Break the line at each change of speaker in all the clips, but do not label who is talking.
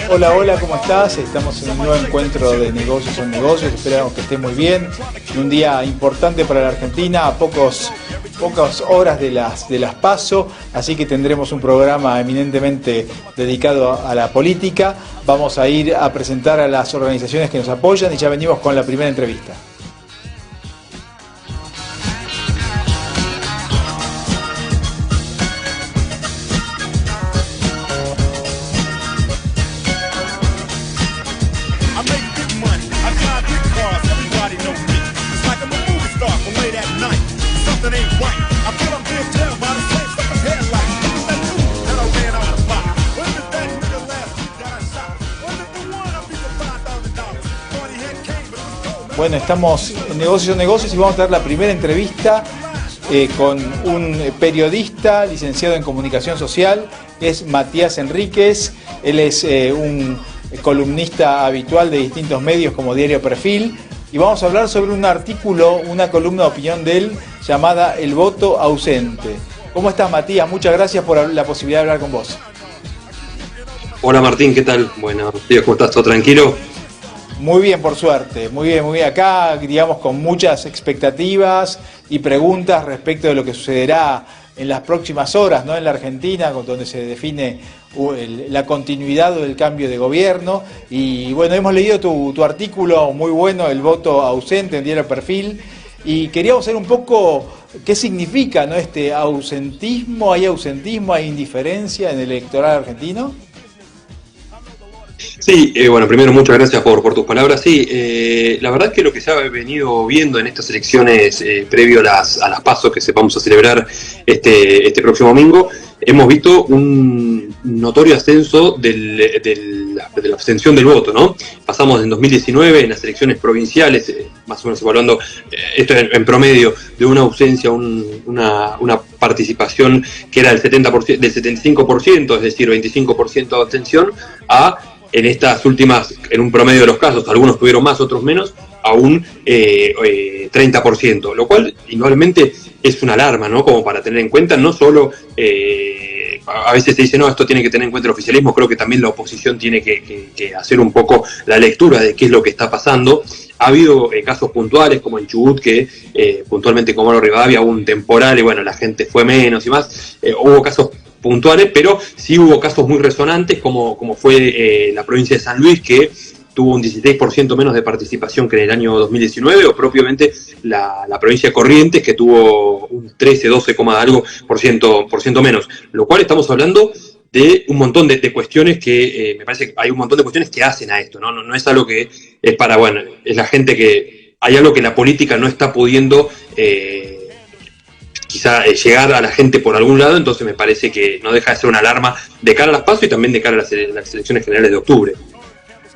Hola, hola, ¿cómo estás? Estamos en un nuevo encuentro de Negocios son Negocios, esperamos que esté muy bien. Un día importante para la Argentina, a pocas horas de las PASO, así que tendremos un programa eminentemente dedicado a la política. Vamos a ir a presentar a las organizaciones que nos apoyan y ya venimos con la primera entrevista. Bueno, estamos en Negocios y vamos a tener la primera entrevista con un periodista licenciado en Comunicación Social, es Matías Enríquez. Él es un columnista habitual de distintos medios como Diario Perfil, y vamos a hablar sobre un artículo, una columna de opinión de él llamada El voto ausente. ¿Cómo estás, Matías? Muchas gracias por la posibilidad de hablar con vos.
Hola, Martín, ¿qué tal? Buenos días, ¿cómo estás? ¿Todo tranquilo?
Muy bien, por suerte, muy bien. Acá, digamos, con muchas expectativas y preguntas respecto de lo que sucederá en las próximas horas, ¿no? En la Argentina, donde se define la continuidad del cambio de gobierno. Y bueno, hemos leído tu artículo muy bueno, El voto ausente, en Diario Perfil, y queríamos saber un poco qué significa, ¿no? Este ausentismo. ¿Hay ausentismo, hay indiferencia en el electorado argentino?
Sí, bueno, primero muchas gracias por tus palabras. Sí, la verdad es que lo que se ha venido viendo en estas elecciones previo a las PASO que vamos a celebrar este próximo domingo, hemos visto un notorio ascenso de la abstención del voto, ¿no? Pasamos en 2019 en las elecciones provinciales, más o menos evaluando esto en promedio, de una ausencia, una participación que era del 70%, del 75%, es decir, 25% de abstención, a en estas últimas, en un promedio de los casos, algunos tuvieron más, otros menos, a un 30%, lo cual indudablemente es una alarma, ¿no? Como para tener en cuenta, no solo, a veces se dice, no, esto tiene que tener en cuenta el oficialismo, creo que también la oposición tiene que hacer un poco la lectura de qué es lo que está pasando. Ha habido casos puntuales, como en Chubut, que puntualmente como en Rivadavia hubo un temporal y bueno, la gente fue menos y más, hubo casos puntuales, pero sí hubo casos muy resonantes, como fue la provincia de San Luis, que tuvo un 16% menos de participación que en el año 2019, o propiamente la provincia de Corrientes, que tuvo un 13, algo por ciento menos, lo cual estamos hablando de un montón de cuestiones que me parece que hay un montón de cuestiones que hacen a esto, no es algo que es para, bueno, es la gente que, hay algo que la política no está pudiendo quizá llegar a la gente por algún lado, entonces me parece que no deja de ser una alarma de cara a las PASO y también de cara a las elecciones generales de octubre.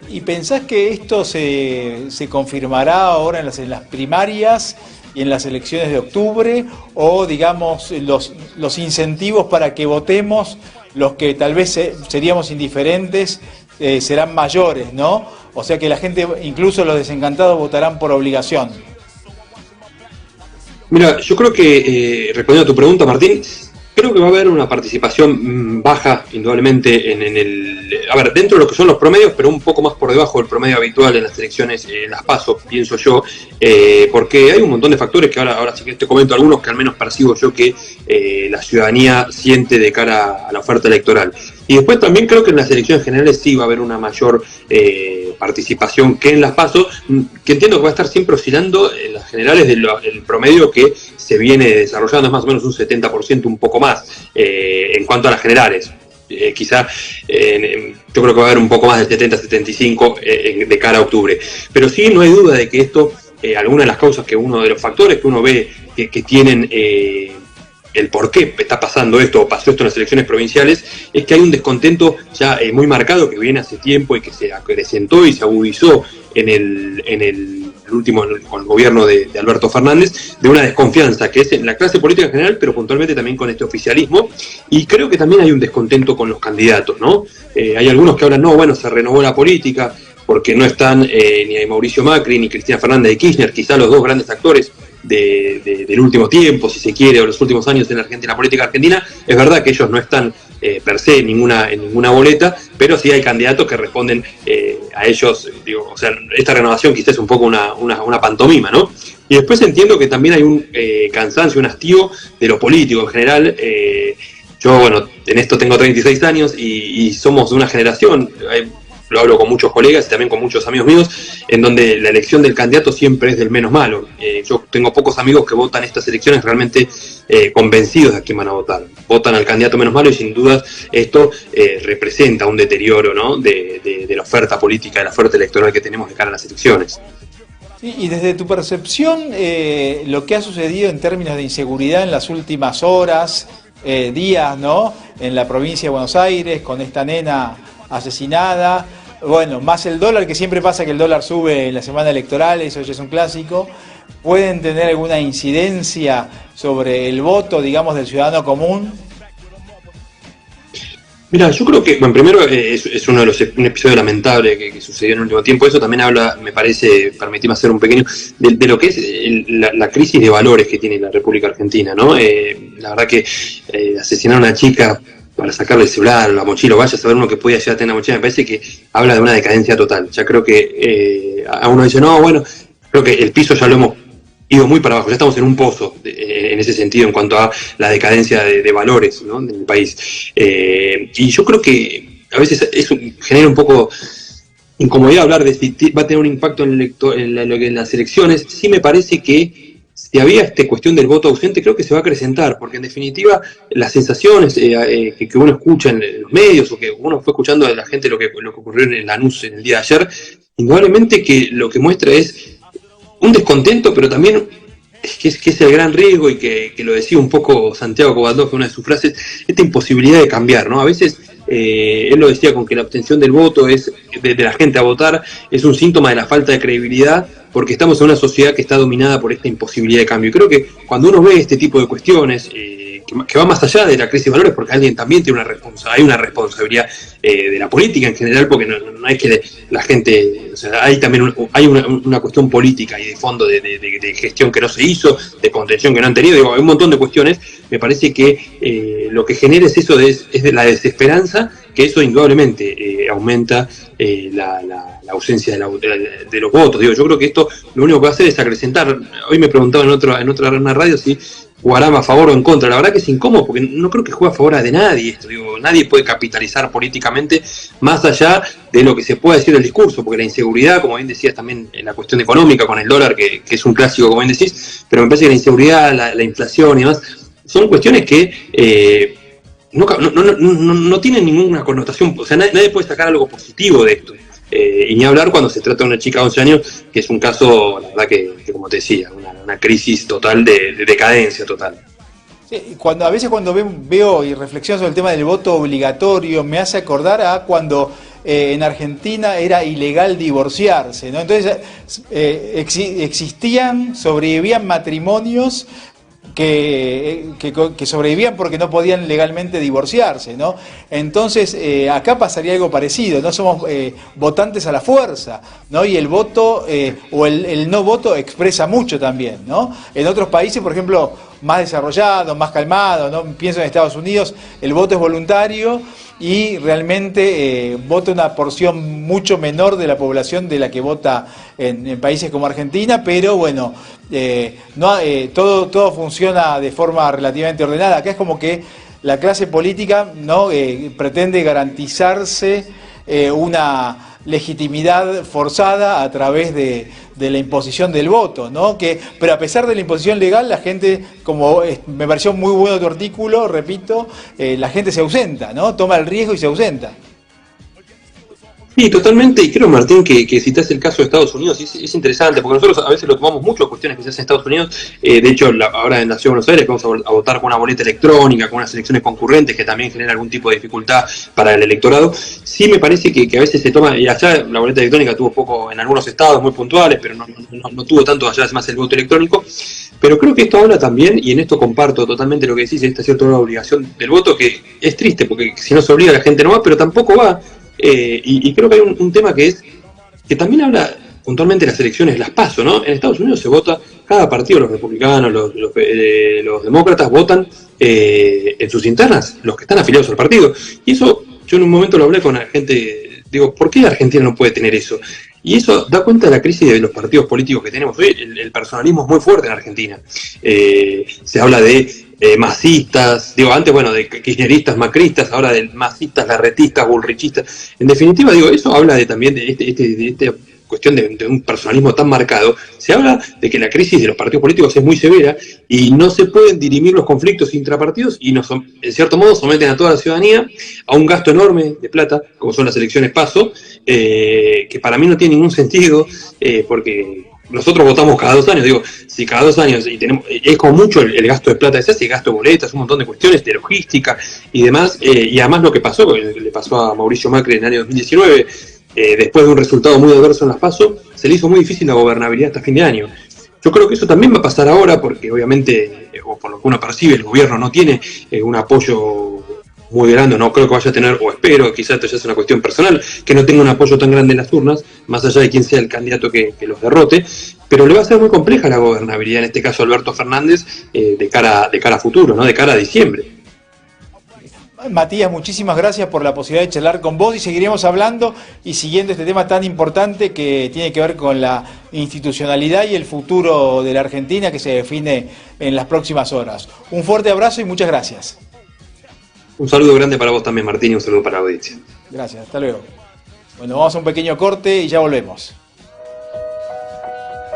¿Y pensás que esto se confirmará ahora en las primarias y en las elecciones de octubre? ¿O, digamos, los incentivos para que votemos, los que tal vez seríamos indiferentes, serán mayores, ¿no? O sea que la gente, incluso los desencantados, votarán por obligación.
Mira, yo creo que, respondiendo a tu pregunta, Martín, creo que va a haber una participación baja, indudablemente, a ver, dentro de lo que son los promedios, pero un poco más por debajo del promedio habitual en las elecciones, las PASO, pienso yo, porque hay un montón de factores que ahora sí que te comento algunos que al menos percibo yo que la ciudadanía siente de cara a la oferta electoral. Y después también creo que en las elecciones generales sí va a haber una mayor participación que en las PASO, que entiendo que va a estar siempre oscilando en las generales del promedio que se viene desarrollando, es más o menos un 70%, un poco más, en cuanto a las generales. Quizá yo creo que va a haber un poco más del 70-75 de cara a octubre. Pero sí, no hay duda de que esto, alguna de las causas que uno de los factores que uno ve que tienen el por qué está pasando esto o pasó esto en las elecciones provinciales, es que hay un descontento ya muy marcado que viene hace tiempo y que se acrecentó y se agudizó en el último, con el gobierno de Alberto Fernández, de una desconfianza que es en la clase política en general, pero puntualmente también con este oficialismo, y creo que también hay un descontento con los candidatos, ¿no? Hay algunos que hablan, no, bueno, se renovó la política, porque no están ni Mauricio Macri ni Cristina Fernández de Kirchner, quizá los dos grandes actores del último tiempo, si se quiere, o los últimos años en la política argentina. Es verdad que ellos no están per se en ninguna boleta, pero sí hay candidatos que responden a ellos, digo, o sea, esta renovación quizás es un poco una pantomima, ¿no? Y después entiendo que también hay un cansancio, un hastío de lo político en general. Yo, bueno, en esto tengo 36 años y somos de una generación, lo hablo con muchos colegas y también con muchos amigos míos, en donde la elección del candidato siempre es del menos malo. Yo tengo pocos amigos que votan estas elecciones realmente convencidos de a quién van a votar. Votan al candidato menos malo y sin dudas esto representa un deterioro, ¿no?, de la oferta política, de la oferta electoral que tenemos de cara a las elecciones.
Sí, y desde tu percepción, lo que ha sucedido en términos de inseguridad en las últimas horas, días, ¿no?, en la provincia de Buenos Aires, con esta nena asesinada, bueno, más el dólar, que siempre pasa que el dólar sube en la semana electoral, eso ya es un clásico, ¿pueden tener alguna incidencia sobre el voto, digamos, del ciudadano común?
Mira, yo creo que, bueno, primero es un episodio lamentable que sucedió en el último tiempo. Eso también habla, me parece, permitime hacer un pequeño, de lo que es la crisis de valores que tiene la República Argentina, ¿no? La verdad que asesinar a una chica para sacarle el celular, la mochila, vaya a saber uno que podía llegar a tener la mochila, me parece que habla de una decadencia total. Ya creo que a uno dice, no, bueno, creo que el piso ya lo hemos ido muy para abajo, ya estamos en un pozo en ese sentido en cuanto a la decadencia de valores, ¿no?, del país. Y yo creo que a veces eso genera un poco incomodidad hablar de si va a tener un impacto en las elecciones. Sí me parece que si había esta cuestión del voto ausente, creo que se va a acrecentar, porque en definitiva las sensaciones que uno escucha en los medios o que uno fue escuchando de la gente lo que ocurrió en Lanús en el día de ayer, indudablemente que lo que muestra es un descontento, pero también que es el gran riesgo, y que lo decía un poco Santiago Cobaldó, que una de sus frases, esta imposibilidad de cambiar, ¿no? A veces él lo decía con que la obtención del voto de la gente a votar es un síntoma de la falta de credibilidad, porque estamos en una sociedad que está dominada por esta imposibilidad de cambio. Y creo que cuando uno ve este tipo de cuestiones, que va más allá de la crisis de valores, porque alguien también tiene hay una responsabilidad de la política en general, porque no es que la gente, o sea, hay también hay una cuestión política y de fondo de gestión que no se hizo, de contención que no han tenido, digo, hay un montón de cuestiones. Me parece que lo que genera es eso, es de la desesperanza, que eso indudablemente aumenta la ausencia de los votos. Digo, yo creo que esto lo único que va a hacer es acrecentar. Hoy me preguntaban en otra radio si jugará a favor o en contra. La verdad que es incómodo, porque no creo que juegue a favor de nadie esto. Digo, nadie puede capitalizar políticamente más allá de lo que se pueda decir del discurso, porque la inseguridad, como bien decías también en la cuestión económica con el dólar, que es un clásico, como bien decís, pero me parece que la inseguridad, la inflación y demás, son cuestiones que no tienen ninguna connotación. O sea, nadie puede sacar algo positivo de esto. Y ni hablar cuando se trata de una chica de 11 años, que es un caso, la verdad que como te decía, una crisis total de decadencia total.
Sí, a veces cuando veo y reflexiono sobre el tema del voto obligatorio, me hace acordar a cuando en Argentina era ilegal divorciarse, ¿no? Entonces sobrevivían matrimonios que sobrevivían porque no podían legalmente divorciarse, ¿no? Entonces acá pasaría algo parecido, no somos votantes a la fuerza, ¿no? Y el voto o el no voto expresa mucho también, ¿no? En otros países, por ejemplo, más desarrollados, más calmados, ¿no? Pienso en Estados Unidos, el voto es voluntario y realmente vota una porción mucho menor de la población de la que vota en países como Argentina, pero bueno, todo funciona de forma relativamente ordenada. Acá es como que la clase política, ¿no?, pretende garantizarse una legitimidad forzada a través de la imposición del voto, ¿no? Pero a pesar de la imposición legal, la gente, como me pareció muy bueno tu artículo, repito, la gente se ausenta, ¿no? Toma el riesgo y se ausenta.
Sí, totalmente, y creo, Martín, que citas el caso de Estados Unidos, es interesante, porque nosotros a veces lo tomamos mucho, cuestiones que se hacen en Estados Unidos. De hecho, ahora en la Ciudad de Buenos Aires vamos a votar con una boleta electrónica, con unas elecciones concurrentes, que también genera algún tipo de dificultad para el electorado. Sí me parece que a veces se toma, y allá la boleta electrónica tuvo poco en algunos estados muy puntuales, pero no tuvo tanto allá, es más el voto electrónico. Pero creo que esto habla también, y en esto comparto totalmente lo que decís, esta cierta obligación del voto, que es triste, porque si no se obliga la gente no va, pero tampoco va. Y creo que hay un tema que también habla puntualmente de las elecciones, las PASO, ¿no? En Estados Unidos se vota cada partido, los republicanos, los demócratas, votan en sus internas, los que están afiliados al partido. Y eso, yo en un momento lo hablé con la gente, digo, ¿por qué Argentina no puede tener eso? Y eso da cuenta de la crisis de los partidos políticos que tenemos. Hoy el personalismo es muy fuerte en Argentina. Se habla de masistas, digo, antes, bueno, de kirchneristas, macristas, ahora de masistas, garretistas, bullrichistas. En definitiva, digo, eso habla también de esta cuestión de un personalismo tan marcado. Se habla de que la crisis de los partidos políticos es muy severa y no se pueden dirimir los conflictos intrapartidos y en cierto modo someten a toda la ciudadanía a un gasto enorme de plata, como son las elecciones PASO, que para mí no tiene ningún sentido, porque nosotros votamos cada 2 años. Digo, si cada 2 años y tenemos, es como mucho el gasto de plata, se hace gasto de boletas, un montón de cuestiones de logística y demás, y además lo que pasó, le pasó a Mauricio Macri en el año 2019, después de un resultado muy adverso en las PASO, se le hizo muy difícil la gobernabilidad hasta fin de año. Yo creo que eso también va a pasar ahora, porque obviamente, o por lo que uno percibe, el gobierno no tiene un apoyo muy grande, no creo que vaya a tener, o espero, quizás esto ya es una cuestión personal, que no tenga un apoyo tan grande en las urnas, más allá de quién sea el candidato que los derrote, pero le va a ser muy compleja la gobernabilidad, en este caso Alberto Fernández, de cara a futuro, ¿no? De cara a diciembre.
Matías, muchísimas gracias por la posibilidad de charlar con vos y seguiremos hablando y siguiendo este tema tan importante que tiene que ver con la institucionalidad y el futuro de la Argentina que se define en las próximas horas. Un fuerte abrazo y muchas gracias.
Un saludo grande para vos también, Martín, y un saludo para la audiencia.
Gracias, hasta luego. Bueno, vamos a un pequeño corte y ya volvemos.